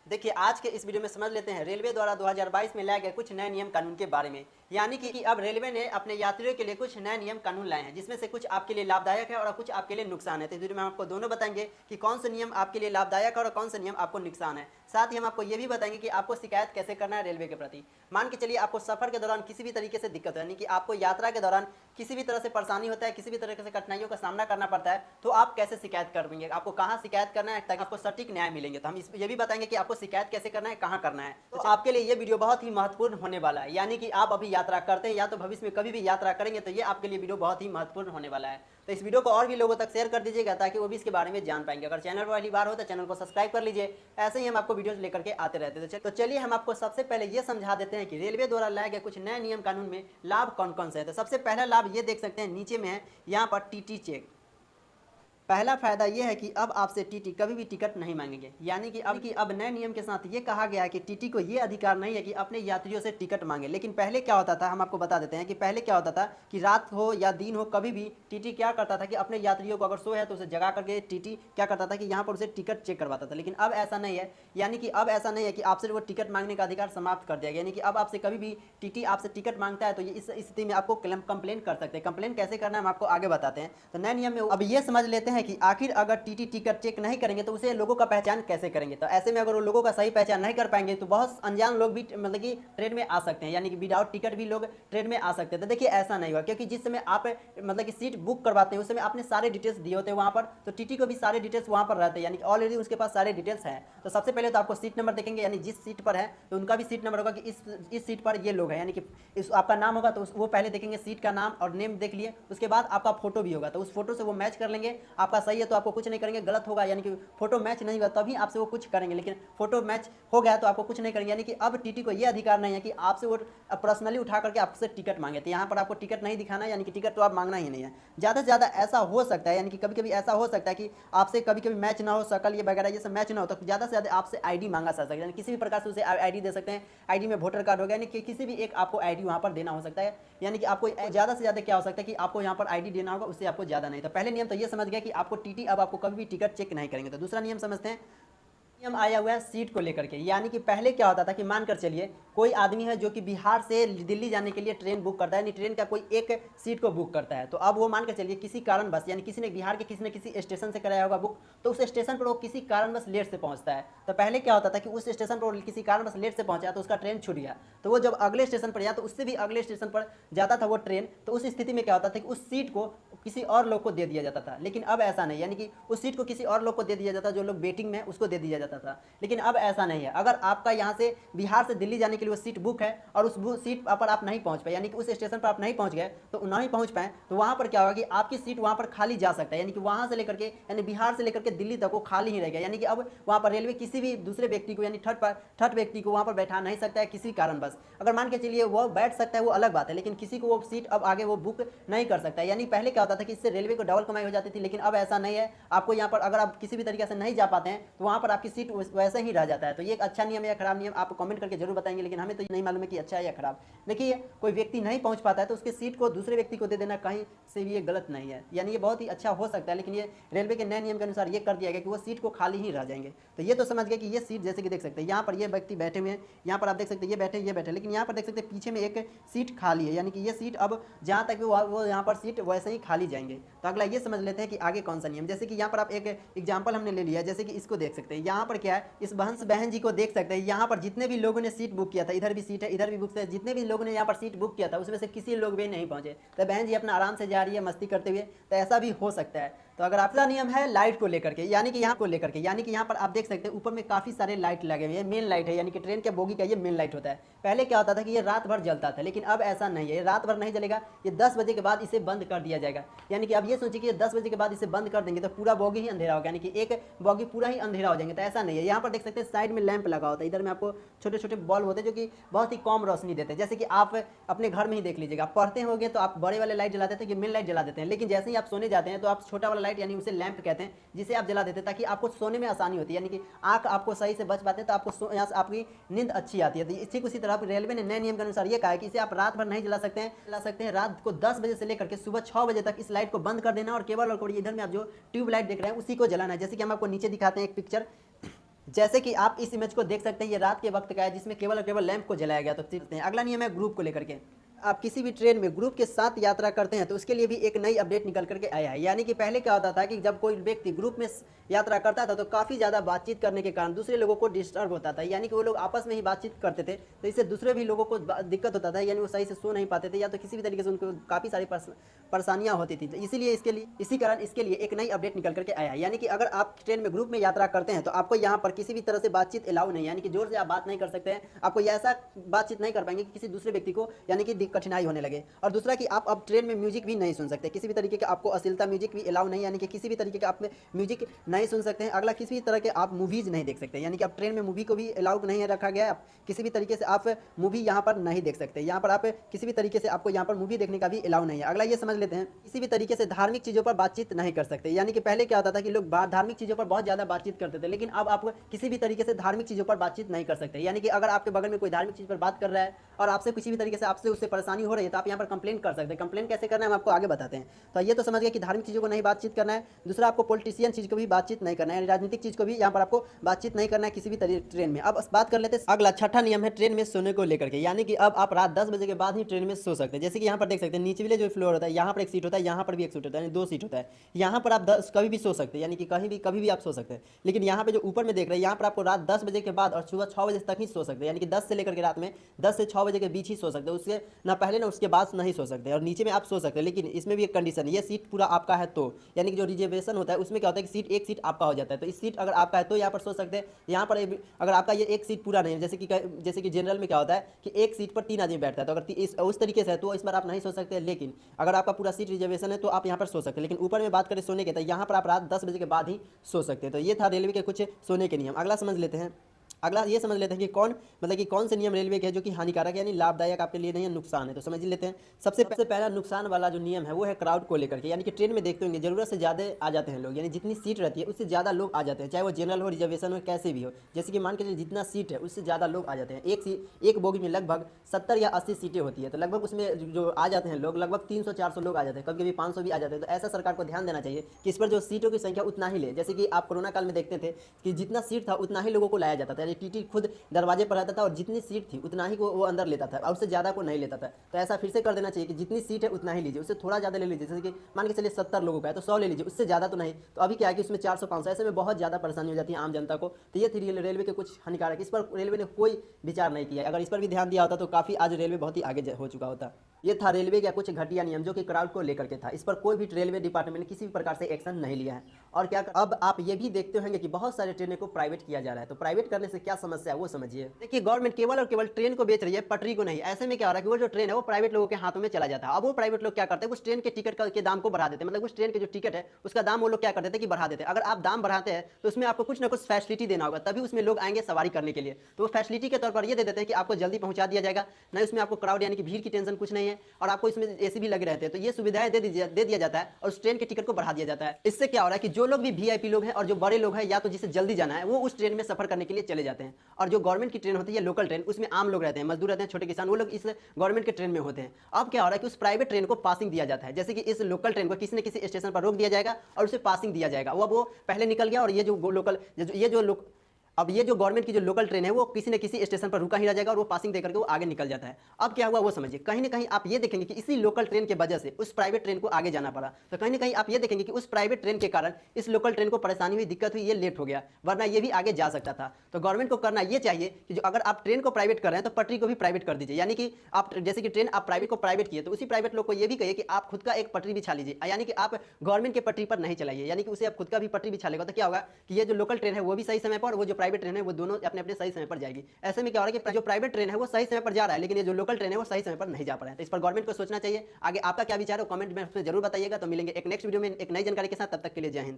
देखिए आज के इस वीडियो में समझ लेते हैं रेलवे द्वारा 2022 में लाए गए कुछ नए नियम कानून के बारे में। यानी कि अब रेलवे ने अपने यात्रियों के लिए कुछ नए नियम कानून लाए हैं, जिसमें से कुछ आपके लिए लाभदायक है और कुछ आपके लिए नुकसान है। तो इस वीडियो में हम आपको दोनों बताएंगे कि कौन से नियम आपके लिए लाभदायक है और कौन से नियम आपको नुकसान है। साथ ही हम आपको ये भी बताएंगे कि आपको शिकायत कैसे करना है रेलवे के प्रति। मान के चलिए आपको सफर के दौरान किसी भी तरीके से दिक्कत है, यानी कि आपको यात्रा के दौरान किसी भी तरह से परेशानी होता है, किसी भी तरह से कठिनाइयों का सामना करना पड़ता है, तो आप कैसे शिकायत करेंगे, आपको कहाँ शिकायत करना है ताकि आपको सटीक न्याय मिलेंगे। तो हम ये भी बताएंगे कि आपको शिकायत कैसे करना है, कहाँ करना है। तो आपके लिए ये वीडियो बहुत ही महत्वपूर्ण होने वाला है। यानी कि आप अभी यात्रा करते हैं या तो भविष्य में कभी भी यात्रा करेंगे, तो ये आपके लिए वीडियो बहुत ही महत्वपूर्ण होने वाला है। तो इस वीडियो को और भी लोगों तक शेयर कर दीजिएगा ताकि वो भी इसके बारे में जान पाएंगे। अगर चैनल पर पहली बार हो तो चैनल को सब्सक्राइब कर लीजिए, ऐसे ही हम आपको वीडियोस लेकर के आते रहते हैं। तो चलिए हम आपको सबसे पहले ये समझा देते हैं कि रेलवे द्वारा लाए गए कुछ नए नियम कानून में लाभ कौन कौन से हैं। तो सबसे पहला लाभ ये देख सकते हैं, नीचे में है यहाँ पर टीटी चेक। पहला फायदा यह है कि अब आपसे टीटी कभी भी टिकट नहीं मांगेंगे। यानी कि अब नए नियम के साथ ये कहा गया है कि टीटी को ये अधिकार नहीं है कि अपने यात्रियों से टिकट मांगे। लेकिन पहले क्या होता था, हम आपको बता देते हैं कि पहले क्या होता था कि रात हो या दिन हो, कभी भी टीटी क्या करता था कि अपने यात्रियों को अगर सो है तो उसे जगा करके टीटी क्या करता था कि यहाँ पर उसे टिकट चेक करवाता था। लेकिन अब ऐसा नहीं है, यानी कि अब ऐसा नहीं है कि आपसे वो टिकट मांगने का अधिकार समाप्त कर दिया गया। यानी कि अब आपसे कभी भी टीटी आपसे टिकट मांगता है तो ये इस स्थिति में आपको कंप्लेन कर सकते हैं। कंप्लेन कैसे करना है हम आपको आगे बताते हैं। तो नए नियम में अब ये समझ लेते हैं कि आखिर अगर टीटी टिकट चेक नहीं करेंगे तो उसे लोगों का पहचान कैसे करेंगे। तो ऐसे में अगर वो लोगों का सही पहचान नहीं कर पाएंगे तो बहुत अनजान लोग भी मतलब कि ट्रेन में आ सकते हैं, यानी कि विदाउट टिकट भी लोग ट्रेन में आ सकते हैं। तो देखिए ऐसा नहीं हुआ, क्योंकि जिस समय आप मतलब कि सीट बुक करवाते हैं उस समय आपने सारे डिटेल्स दिए होते हैं वहाँ पर, तो टीटी को भी सारे डिटेल्स वहाँ पर रहते हैं, यानी कि ऑलरेडी उसके पास सारे डिटेल्स हैं। तो सबसे पहले तो आपको सीट नंबर देखेंगे, यानी जिस सीट पर है तो उनका भी सीट नंबर होगा कि इस सीट पर ये लोग हैं, यानी कि इस आपका नाम होगा तो वो पहले देखेंगे, सीट का नाम और नेम देख लिए। उसके बाद आपका फोटो भी होगा, तो उस फोटो से वो मैच कर लेंगे। आपका सही है तो आपको कुछ नहीं करेंगे, गलत होगा यानी कि फोटो मैच नहीं हुआ तभी आपसे वो कुछ करेंगे। लेकिन फोटो मैच हो गया तो आपको कुछ नहीं करेंगे। यानी कि अब टीटी को ये अधिकार नहीं है कि आपसे वो पर्सनली उठा करके आपसे टिकट मांगे। तो यहाँ पर आपको टिकट नहीं दिखाना है, यानी कि टिकट तो आप मांगना ही नहीं है। ज़्यादा से ज़्यादा ऐसा हो सकता है, यानी कि कभी कभी ऐसा हो सकता है कि आपसे कभी कभी मैच ना हो, शकल ये वगैरह ये सब मैच ना हो, तो ज़्यादा से ज़्यादा आपसे आईडी मांगा जा सकता है। यानी किसी भी प्रकार से उसे आईडी दे सकते हैं। आईडी में वोटर कार्ड हो गया, यानी कि किसी भी एक आपको आईडी वहाँ पर देना हो सकता है। यानी कि आपको ज़्यादा से ज़्यादा क्या हो सकता है कि आपको यहाँ पर आईडी देना होगा, उससे आपको ज़्यादा नहीं। तो पहले नियम तो ये समझ गया कि आपको टीटी अब आपको कभी भी टिकट चेक नहीं करेंगे। तो दूसरा नियम समझते हैं। नियम आया हुआ है सीट को लेकर के। यानी कि पहले क्या होता था कि मानकर चलिए कोई आदमी है जो कि बिहार से दिल्ली जाने के लिए ट्रेन बुक करता है, यानी ट्रेन का कोई एक सीट को बुक करता है। तो अब वो मानकर चलिए किसी कारणवश, यानी किसी ने बिहार के किसी न किसी स्टेशन से कराया होगा बुक, तो उस स्टेशन पर वो किसी कारणवश लेट से पहुंचता है। तो पहले क्या होता था कि उस स्टेशन पर किसी कारणवश लेट से पहुंचा तो उसका ट्रेन छूट गया, तो वो जब अगले स्टेशन पर या तो उससे भी अगले स्टेशन पर जाता था वो ट्रेन, तो उस स्थिति में क्या होता था कि उस सीट को किसी और लोग को दे दिया जाता था। लेकिन अब ऐसा नहीं, यानी कि उस सीट को किसी और लोग को दे दिया जाता, जो लोग वेटिंग में उसको दे दिया जाता था। लेकिन अब ऐसा नहीं है। अगर आपका यहाँ से बिहार से दिल्ली जाने के लिए वो सीट बुक है और उस सीट पर आप नहीं पहुँच पाए, यानी कि उस स्टेशन पर आप नहीं पहुँच गए, तो नहीं पहुँच पाए, तो वहाँ पर क्या होगा कि आपकी सीट वहाँ पर खाली जा सकता है। यानी कि वहाँ से लेकर के, यानी बिहार से लेकर के दिल्ली तक वो खाली ही रहेगा। यानी कि अब वहाँ पर रेलवे किसी भी दूसरे व्यक्ति को, यानी थर्ड व्यक्ति को वहाँ पर बैठा नहीं सकता है किसी कारणवश। अगर मान के चलिए वो बैठ सकता है वो अलग बात है, लेकिन किसी को वो सीट अब आगे वो बुक नहीं कर सकता है। यानी पहले क्या होता था कि इससे रेलवे को डबल कमाई हो जाती थी, लेकिन अब ऐसा नहीं है। आपको यहाँ पर अगर आप किसी भी तरीके से नहीं जा पाते हैं तो वहाँ पर आपकी सीट वैसे ही रह जाता है। तो ये एक अच्छा नियम या खराब नियम आप कमेंट करके जरूर बताएंगे, लेकिन हमें तो नहीं मालूम है कि अच्छा है या खराब। देखिए कोई व्यक्ति नहीं पहुंच पाता है तो उसकी सीट को दूसरे व्यक्ति को दे देना कहीं से भी ये गलत नहीं है, यानी ये बहुत ही अच्छा हो सकता है। लेकिन ये रेलवे के नए नियम के अनुसार ये कर दिया गया कि वो सीट को खाली ही रह जाएंगे। तो ये तो समझ गए कि ये सीट, जैसे कि देख सकते हैं यहाँ पर ये व्यक्ति बैठे हुए हैं, यहाँ पर आप देख सकते हैं ये बैठे, लेकिन यहाँ पर देख सकते हैं पीछे में एक सीट खाली है, यानी कि ये सीट अब जहाँ तक वो यहाँ पर सीट वैसे ही खाली जाएंगे। तो अगला ये समझ लेते हैं कि आगे कौन सा नियम। जैसे कि यहाँ पर आप एक एग्जाम्पल हमने ले लिया, जैसे कि इसको देख सकते हैं। यहाँ पर क्या है, इस बहंस बहन जी को देख सकते हैं। यहाँ पर जितने भी लोगों ने सीट बुक किया था, इधर भी सीट है इधर भी बुक है, जितने भी लोगों ने यहाँ पर सीट बुक किया था उसमें से किसी लोग भी नहीं पहुंचे। तो बहन जी अपना आराम से जा रही है मस्ती करते हुए, तो ऐसा भी हो सकता है। तो अगर आपका नियम है लाइट को लेकर के, यानी कि यहाँ पर आप देख सकते हैं ऊपर में काफी सारे लाइट लगे हुए हैं। मेन लाइट है, यानी कि ट्रेन के बोगी का ये मेन लाइट होता है। पहले क्या होता था कि ये रात भर जलता था, लेकिन अब ऐसा नहीं है, ये रात भर नहीं जलेगा। ये 10 बजे के बाद इसे बंद कर दिया जाएगा। यानी कि अब ये सोचिए कि 10 बजे के बाद इसे बंद कर देंगे तो पूरा बोगी ही अंधेरा होगा, यानी कि एक बोगी पूरा ही अंधेरा हो जाएंगे। तो ऐसा नहीं है। यहाँ पर देख सकते हैं साइड में लैंप लगा होता है, इधर में आपको छोटे छोटे बल्ब होते हैं जो कि बहुत ही कम रोशनी देते हैं। जैसे कि आप अपने घर में ही देख लीजिएगा, आप पढ़ते होंगे तो आप बड़े वाले लाइट जलाते थे कि मेन लाइट जला देते हैं, लेकिन जैसे ही आप सोने जाते हैं तो आप छोटा वाला लाइट, यानी उसे लैंप कहते हैं, जिसे आप जला देते हैं ताकि आपको सोने में आसानी होती है, यानी कि आंख आपको सही से बच पाते हैं, तो आपको यहाँ से आपकी नींद अच्छी आती है। तो इसी उसी तरह रेलवे ने नए नियम के अनुसार ये कहा है कि इसे आप रात भर नहीं जला सकते हैं। रात को 10 बजे से लेकर के सुबह 6 बजे तक इस लाइट को बंद कर देना और केवल और इधर में आप जो ट्यूब लाइट देख रहे हैं उसी को जलाना है। जैसे कि हम आपको नीचे दिखाते हैं एक पिक्चर, जैसे कि आप इस इमेज को देख सकते हैं, ये रात के वक्त का है जिसमें केवल और केवल लैंप को जलाया गया। तो चलते हैं, अगला नियम है ग्रुप को लेकर के। आप किसी भी ट्रेन में ग्रुप के साथ यात्रा करते हैं तो उसके लिए भी एक नई अपडेट निकल करके आया है। यानी कि पहले क्या होता था कि जब कोई व्यक्ति ग्रुप में यात्रा करता था तो काफ़ी ज़्यादा बातचीत करने के कारण दूसरे लोगों को डिस्टर्ब होता था, यानी कि वो लोग आपस में ही बातचीत करते थे, तो इससे दूसरे भी लोगों को दिक्कत होता था, यानी वो सही से सो नहीं पाते थे या तो किसी भी तरीके से उनको काफ़ी सारी परेशानियां होती थी। तो इसीलिए इसी कारण इसके लिए एक नई अपडेट निकल करके आया है। यानी कि अगर आप ट्रेन में ग्रुप में यात्रा करते हैं तो आपको यहाँ पर किसी भी तरह से बातचीत अलाउ नहीं है, यानी कि जोर से आप बात नहीं कर सकते हैं। आपको ऐसा बातचीत नहीं कर पाएंगे कि किसी दूसरे व्यक्ति को यानी कि कठिनाई होने लगे। और दूसरा कि आप अब ट्रेन में म्यूजिक भी नहीं सुन सकते, किसी भी तरीके के आपको अश्लीलता म्यूजिक भी अलाउ नहीं, यानी कि किसी भी तरीके के आप म्यूजिक नहीं सुन सकते हैं। अगला, किसी भी तरह के आप मूवीज नहीं देख सकते, यानी कि अब ट्रेन में मूवी को भी अलाउ नहीं रखा गया है। किसी भी तरीके से आप मूवी यहाँ पर नहीं देख सकते, यहाँ पर आप किसी भी तरीके से आपको यहाँ पर मूवी देखने का भी अलाउ नहीं है। अगला ये समझ लेते हैं, किसी भी तरीके से धार्मिक चीज़ों पर बातचीत नहीं कर सकते। यानी कि पहले क्या होता था कि लोग धार्मिक चीज़ों पर बहुत ज़्यादा बातचीत करते थे, लेकिन अब आप किसी भी तरीके से धार्मिक चीज़ों पर बातचीत नहीं कर सकते। यानी कि अगर आपके बगल में कोई धार्मिक चीज़ पर बात कर रहा है और आपसे किसी भी तरीके से आपसे उससे परेशानी हो रही है तो आप यहाँ पर कंप्लेन कर सकते हैं। कंप्लेन कैसे करना है हम आपको आगे बताते हैं। तो ये तो समझ गए कि धार्मिक चीज़ों को नहीं बातचीत करना है। दूसरा, आपको पॉलिटिशियन चीज़ को भी बातचीत नहीं करना है, राजनीतिक चीज़ को भी यहाँ पर आपको बातचीत नहीं करना है किसी भी ट्रेन में। अब बात कर लेते हैं अगला छठा नियम है ट्रेन में सोने को लेकर के। यानी कि अब आप रात 10 बजे के बाद ही ट्रेन में सो सकते हैं। जैसे कि यहाँ पर देख सकते हैं, नीचे वाले जो फ्लोर होता है यहाँ पर एक सीट होता है, यहाँ पर भी एक सीट होता है, यानी 2 सीट होता है। यहाँ पर आप कभी भी सो सकते हैं, यानी कि कभी भी आप सो सकते हैं। लेकिन यहाँ पे जो ऊपर में देख रहे हैं, यहाँ पर आपको रात 10 बजे के बाद और सुबह 6 बजे तक ही सो सकते हैं, यानी कि 10 से लेकर के रात में 10 से 6 बजे के बीच ही सो सकते हैं। उसके ना पहले ना उसके बाद नहीं सो सकते। और नीचे में आप सो सकते हैं, लेकिन इसमें भी एक कंडीशन है, ये सीट पूरा आपका है तो, यानी कि जो रिजर्वेशन होता है उसमें क्या होता है कि एक सीट आपका हो जाता है। तो इस सीट अगर आपका है तो यहाँ पर सो सकते हैं। यहाँ पर अगर आपका ये एक सीट पूरा नहीं है, जैसे कि जनरल में क्या होता है कि एक सीट पर 3 आदमी बैठता है, तो अगर उस तरीके से है तो इस पर आप नहीं सो सकते। लेकिन अगर आपका पूरा सीट रिजर्वेशन है तो आप यहाँ पर सो सकते हैं। लेकिन ऊपर में बात करें सोने के, तो यहाँ पर आप रात 10 बजे के बाद ही सो सकते हैं। तो ये था रेलवे के कुछ सोने के नियम। अगला समझ लेते हैं, अगला ये समझ लेते हैं कि कौन से नियम रेलवे के हैं जो कि हानिकारक यानी लाभदायक आपके लिए नहीं है, नुकसान है। तो समझ लेते हैं। सबसे पहला नुकसान वाला जो नियम है वो है क्राउड को लेकर के। यानी कि ट्रेन में देखते होंगे जरूरत से ज़्यादा आ जाते हैं लोग, यानी जितनी सीट रहती है उससे ज़्यादा लोग आ जाते हैं, चाहे वो जनरल हो, रिजर्वेशन हो, कैसे भी हो। जैसे कि मान के चलिए जितना सीट है उससे ज़्यादा लोग आ जाते हैं। एक बोगी में लगभग 70 या 80 सीटें होती है, तो लगभग उसमें जो आ जाते हैं लोग लगभग 300-400 लोग आ जाते हैं, कभी कभी 500 भी आ जाते हैं। तो ऐसा सरकार को ध्यान देना चाहिए कि इस पर जो सीटों की संख्या उतना ही ले। जैसे कि आप कोरोना काल में देखते थे कि जितना सीट था उतना ही लोगों को लाया जाता था, यानी टीटी खुद दरवाजे पर रहता था और जितनी सीट थी उतना ही वो अंदर लेता था और उससे ज़्यादा को नहीं लेता था। तो ऐसा फिर से कर देना चाहिए कि जितनी सीट है उतना ही लीजिए, उससे थोड़ा ज़्यादा ले लीजिए। जैसे कि मान के चलिए 70 लोगों का है तो 100 ले लीजिए, उससे ज़्यादा तो नहीं। तो अभी क्या है कि उसमें 400-500, ऐसे में बहुत ज़्यादा परेशानी हो जाती है आम जनता को। तो ये थी रेलवे के कुछ हानिकारक, इस पर रेलवे ने कोई विचार नहीं किया। अगर इस पर भी ध्यान दिया होता तो काफ़ी आज रेलवे बहुत ही आगे हो चुका होता। ये था रेलवे का कुछ घटिया नियम जो कि क्राउड को लेकर के था। इस पर कोई भी रेलवे डिपार्टमेंट ने किसी भी प्रकार से एक्शन नहीं लिया है। और क्या अब आप ये भी देखते होंगे कि बहुत सारे ट्रेनों को प्राइवेट किया जा रहा है। तो प्राइवेट करने से क्या समस्या है वो समझिए। देखिए, गवर्नमेंट केवल और केवल ट्रेन को बेच रही है, पटरी को नहीं। ऐसे में क्या हो रहा है कि वो जो ट्रेन है वो प्राइवेट लोगों के हाथों में चला जाता है। अब वो प्राइवेट लोग क्या करते हैं, उस ट्रेन के टिकट के दाम को बढ़ा देते हैं, मतलब उस ट्रेन के जो टिकट है उसका दाम वो लोग क्या कर देते हैं कि बढ़ा देते हैं। अगर आप दाम बढ़ाते हैं तो उसमें आपको कुछ ना कुछ फैसिलिटी देना होगा, तभी उसमें लोग आएंगे सवारी करने के लिए। तो वो फैसिलिटी के तौर पर ये दे देते हैं कि आपको जल्दी पहुंचा दिया जाएगा, नहीं उसमें आपको क्राउड यानी कि भीड़ की टेंशन कुछ नहीं है, और आपको इसमें एसी भी लगे रहते हैं। तो ये सुविधाएं दे दिया जाता है और उस ट्रेन के टिकट को बढ़ा दिया जाता है। इससे क्या हो रहा है कि जो लोग भी वीआईपी लोग हैं और जो बड़े लोग हैं या तो जिसे जल्दी जाना है वो उस ट्रेन में सफर करने के लिए चले जाते हैं। और जो गवर्नमेंट की ट्रेन होती है लोकल ट्रेन, उसमें आम लोग रहते हैं, मजदूर रहते हैं, छोटे किसान, वो लोग इस गवर्नमेंट के ट्रेन में होते हैं। अब क्या हो रहा है कि उस प्राइवेट ट्रेन को पासिंग दिया जाता है। जैसे कि इस लोकल ट्रेन को किसी न किसी स्टेशन पर रोक दिया जाएगा और उसे पासिंग दिया जाएगा। वो पहले निकल गया और अब ये जो गवर्नमेंट की जो लोकल ट्रेन है वो किसी न किसी स्टेशन पर रुका ही रह जाएगा और वो पासिंग देकर के वो आगे निकल जाता है। अब क्या हुआ वो समझिए, कहीं ना कहीं आप ये देखेंगे कि इसी लोकल ट्रेन के वजह से उस प्राइवेट ट्रेन को आगे जाना पड़ा। तो कहीं ना कहीं आप ये देखेंगे कि उस प्राइवेट ट्रेन के कारण इस लोकल ट्रेन को परेशानी हुई, दिक्कत हुई, ये लेट हो गया, वरना ये भी आगे जा सकता था। तो गवर्नमेंट को करना ये चाहिए कि जो अगर आप ट्रेन को प्राइवेट कर रहे हैं तो पटरी को भी प्राइवेट कर दीजिए। यानी कि आप जैसे कि ट्रेन आप प्राइवेट को प्राइवेट किए तो उसी प्राइवेट लोग को ये भी कहिए कि आप खुद का एक पटरी बिछा लीजिए, यानी कि आप गवर्नमेंट के पटरी पर नहीं चलाइए, यानी कि उसे आप खुद का भी पटरी बिछा लेगा। तो क्या होगा कि ये जो लोकल ट्रेन है वो भी सही समय पर और वो जो प्राइवेट ट्रेन है वो दोनों अपने अपने सही समय पर जाएगी। ऐसे में क्या हो रहा है कि जो प्राइवेट ट्रेन है वो सही समय पर जा रहा है, लेकिन ये जो लोकल ट्रेन है वो सही समय पर नहीं जा पा रहा है। तो इस पर गवर्नमेंट को सोचना चाहिए। आगे आपका क्या विचार है कमेंट में जरूर बताइएगा। तो मिलेंगे एक नेक्स्ट वीडियो में एक नई जानकारी के साथ, तब तक के लिए जय हिंद।